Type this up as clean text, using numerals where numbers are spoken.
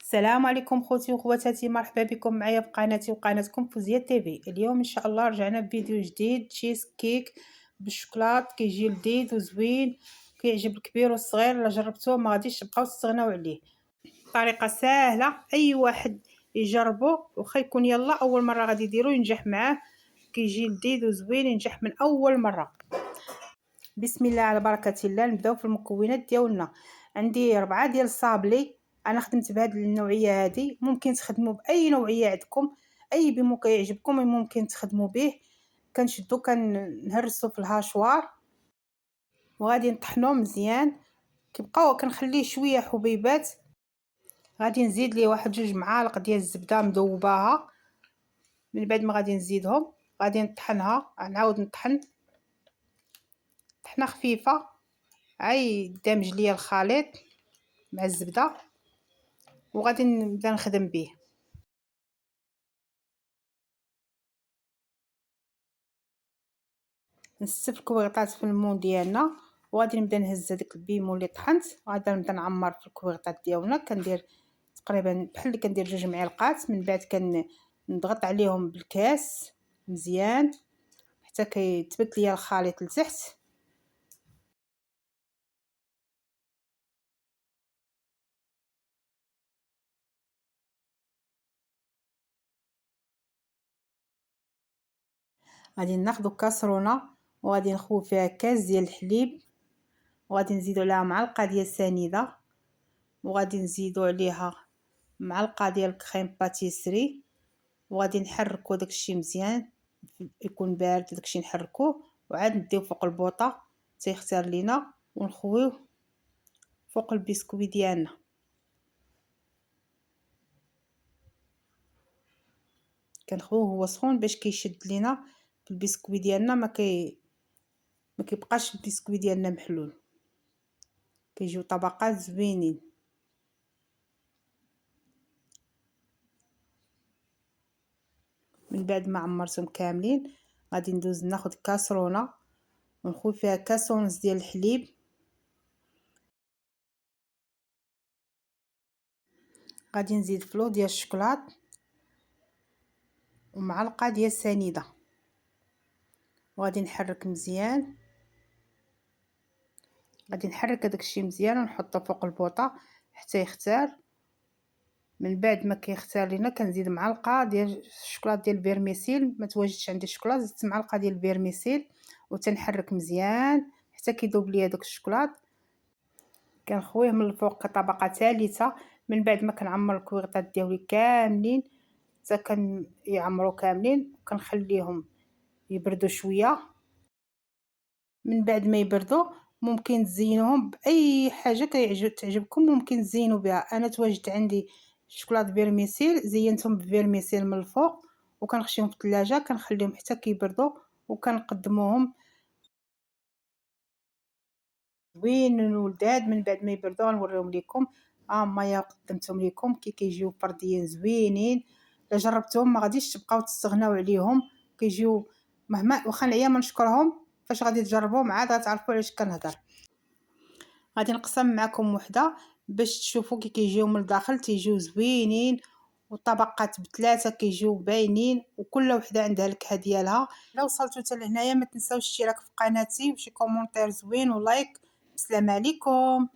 السلام عليكم خوتي وخواتاتي، مرحبا بكم معايا في قناتي وقناتكم فوزية تيفي. اليوم ان شاء الله رجعنا بفيديو جديد، تشيز كيك بالشوكولات. كيجي لذيذ وزوين، كيعجب الكبير والصغير. الا جربتوه ما غاديش تبقاو تستغناو عليه. طريقه سهله، اي واحد يجربو واخا يكون يلا اول مره غادي يديرو ينجح معاه. كيجي لذيذ وزوين، ينجح من اول مره. بسم الله على بركه الله. نبداو في المكونات ديالنا. عندي 4 ديال الصابلي. انا خدمت بهذه النوعيه هذه، ممكن تخدموا باي نوعيه عندكم، اي بما كيعجبكم ممكن تخدموا به. كنشدو كنهرسو في الهاشوار وغادي نطحنوه مزيان. كيبقاو كنخليه شويه حبيبات. غادي نزيد ليه 1-2 معالق ديال الزبده مذوباها. من بعد ما غادي نزيدهم غادي نطحنها، نعاود نطحن طحنه خفيفه. عاي دامج ليا الخليط مع الزبده وغادي نبدا نخدم به. نستف الكويغطات في المون ديالنا وغادي نبدا نهز هذاك البيمو اللي طحنت وغادي نبدا نعمر في الكويغطات ديالنا. كندير تقريبا بحال اللي كندير 2 معالق. من بعد كنضغط عليهم بالكاس مزيان حتى كيتبت ليا الخليط لتحت. غادي ناخذ كاسرونه وغادي نخوي فيها كاس ديال الحليب وغادي نزيدو عليها معلقه ديال سنيده وغادي نزيدو عليها معلقه ديال الكريم باتيسري وغادي نحركو داكشي مزيان. يكون بارد داكشي نحركوه وعاد نديو فوق البوطه تيختار لينا ونخويوه فوق البسكويت ديالنا. كنخويوه هو سخون باش كيشد لينا في البسكويت ديالنا، ما كيبقاش البسكويت ديالنا محلول، كيجيو طبقات زوينين. من بعد ما عمرتهم كاملين غادي ندوز ناخذ كاسرونه ونخوي فيها كاس ونص ديال الحليب. غادي نزيد فلو ديال الشوكولات ومعلقه ديال السنيده وغادي نحرك مزيان. غادي نحرك هذاك الشيء مزيان ونحطه فوق البوطه حتى يختار. من بعد ما كيختار لينا كنزيد معلقه ديال الشوكولات ديال الفيرميسيل. ما تواجدش عندي الشوكولات زدت معلقه ديال الفيرميسيل وتنحرك مزيان حتى كيذوب ليا داك الشوكولات. كنخويه من الفوق كطبقه ثالثه. من بعد ما كنعمر الكويغطات ديالي كاملين حتى كيعمروا كاملين وكنخليهم يبردوا شويه. من بعد ما يبردوا ممكن تزينوهم باي حاجه تعجبكم، ممكن تزينوا بها. انا تواجد عندي شوكولات فيرميسيل، زينتهم بفيرميسيل من الفوق وكنخشيهم في الثلاجه، كنخليهم حتى كيبردوا وكنقدموهم زوينين ولذاذ. من بعد ما يبردوا غنوريهم لكم. ما قدمتهم لكم كيجيو فرديين زوينين. الا جربتوهم ما غاديش تبقاو تستغناو عليهم. كيجيو مهما واخا نعيا ما نشكرهم. فاش غادي تجربوهم عاد غتعرفوا علاش كنهضر. غادي نقسم معكم وحده باش تشوفوا كي كيجيو من الداخل تيجيو زوينين وطبقات ب3 كيجيو باينين وكل وحده عندها الكهه ديالها. الا وصلتوا حتى لهنايا ما تنساوش الاشتراك في قناتي وشي كومونتير زوين ولايك. السلام عليكم.